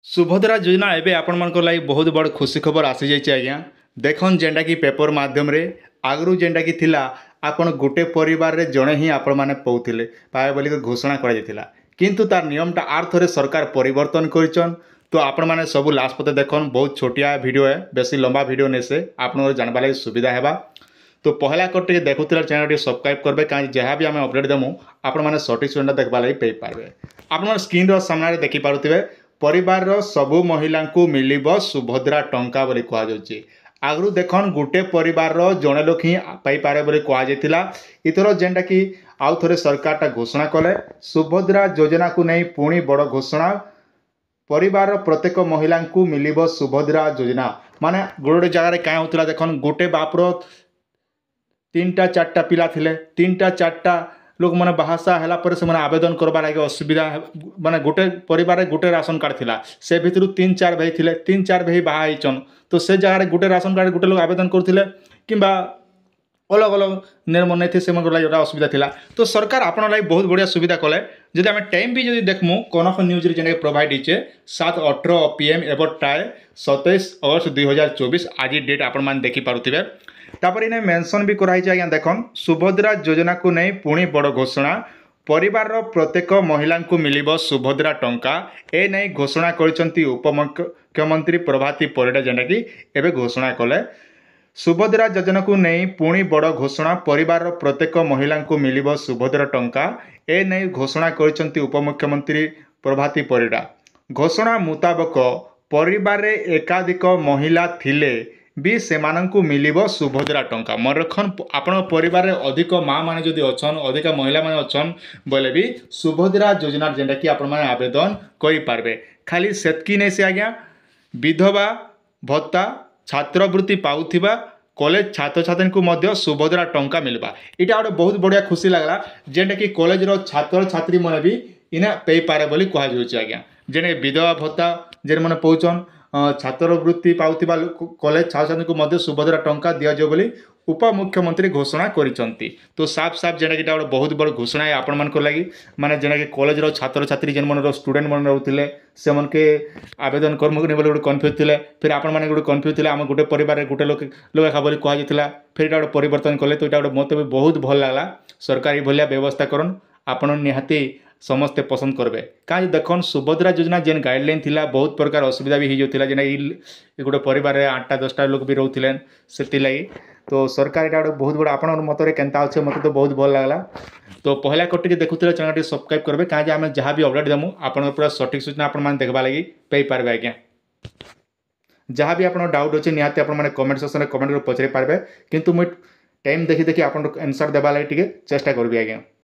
सुभद्रा योजना एवं आपण मान लगी बहुत बड़ खुशी खबर आसी जाइए आज्ञा देखन जेनटा कि पेपर माध्यम रे आगु जेनटा कि थिला आपण गोटे परिवार रे जड़े ही आपण मैंने पाऊले पाए बोली घोषणा कर किंतु तार नियमटा आर थोड़े सरकार परिवर्तन कर तो आपण मैंने सब लास्ट पते देखन बहुत छोटिया वीडियो है बेसी लंबा वीडियो नहीं से आप जानवा लगी सुविधा है। तो पहला कर टे देखुला चैनल सब्सक्राइब करेंगे कहीं जहाँ भी आम अपडेट देमु आपण मैंने सठिक सुविधा देखा लगी पाइपारे। आप स्क्रीन सामने देखिपे परिवार सबु महिला को मिलिबो सुभद्रा टंका बोली कहुच्छे। आगु देखन गोटे परिवार जड़े लोक ही पाइपारे बोली कहुला इथर जेनटा कि आउ थे सरकार घोषणा कले सुभद्रा योजना को नहीं पुणी बड़ घोषणा परिवार प्रत्येक महिला को मिलिबो सुभद्रा योजना माने गोटे जगार क्या होता देखन गोटे बापर तीनटा चार्टा पिला थिले तीनटा चार्टा लोक मैंने बाहासा है से आवेदन करवा लगे असुविधा माने गोटे परिवार गोटे राशन कार्ड थिला से भितर तीन चार भाई थिले तीन चार भाई बाहाईचन तो से जगह गोटे राशन कार्ड गोटे लोग आवेदन करते कि अलग अलग निर्मल नहीं थे से असुविधा थिला। तो सरकार आपण लगी बहुत बढ़िया सुविधा कले जदि आम टाइम भी जब देखमु कनक न्यूज जेने प्रोवाइड होचे 7:18 PM एवं टाए 27 अगस्त 2024 आज डेट आपण मैंने देखिपे। तापर इन्हें मेंशन भी कराई आज्ञा देखन सुभद्रा योजना को नहीं पुणी बड़ घोषणा परिवार प्रत्येक महिला को मिलिबो सुभद्रा टंका ए नहीं घोषणा करिसंती उपमुख्यमंत्री प्रभाती परिडा जेना कि एबे घोषणा कले सुभद्रा योजना को नहीं पुणी बड़ घोषणा परिवार प्रत्येक महिला को मिलिबो सुभद्रा टंका ए नहीं घोषणा करिसंती उपमुख्यमंत्री प्रभाती परिडा। घोषणा मुताबक परिवार एकाधिक महिला थिले भी सेमानंकु मिलिबो सुभद्रा टंका मन रखन आपण परिवार अधिक माँ माने जदि अछन अधिक महिला माने अछन बोले भी सुभद्रा योजना जेनटा कि आपण माने आवेदन करि पारबे। खाली सेतकी नै से आज्ञा विधवा भत्ता छात्रवृत्ति पाउथिबा कॉलेज छात्र छात्री को मध्य सुभद्रा टंका मिलबा इटा गोटे बहुत बढ़िया खुशी लगला जेनटा कि कॉलेज रो छात्र छात्री माने भी इना पे पारे बोली कहा जाउछि आज्ञा जेने विधवा भत्ता जेन माने पहुचन छात्रवृत्ति पाउथिबा कॉलेज छात्र छात्री को मध्य सुभद्रा टंका दिया जो बोली उपमुख्यमंत्री घोषणा करिसंती। तो साफ साफ जेना कि गोटे बहुत बड़ घोषणा है आपण मान लगी माने जेना कि कॉलेज रो छात्र छात्री जेन मन स्टूडेंट मन रहउथिले से मन के आवेदन कर्म बोली गोटे कन्फ्यूज थिले फिर आपण माने गोटे कन्फ्यूज थिले आम गोटे परिवार गोटे लोक एका बोली कहा जाइतिला फिर इटा गोटे परिवर्तन कले। तो इटा गोटे मते भी बहुत भल लागला सरकार भलिया व्यवस्था करन आपण निहाती समस्ते पसंद करबे कहीं देखन सुभद्रा योजना जेन गाइडलाइन थिला बहुत प्रकार असुविधा भी हो जेना गोटे परिवार 8-10टा लोक भी रोते से लगी। तो सरकार इटा बहुत बड़ा आपण मतरे केनता अच्छे मत तो बहुत भल लगला। तो पहला कटे देखुले चैनल सब्सक्राइब करेंगे कहीं आम जहाँ भी अपडेट देमु आपण पूरा सठिक सूचना आपण देखा लगी पाइपारे आज्ञा जहाँ भी आप डाउट अच्छे निहाती आपने कमेंट सेक्शन में कमेंट कर पचारि पारे किंतु मुझे टाइम देखी देखी आप आंसर देवा लगी चेष्टा करी आज्ञा।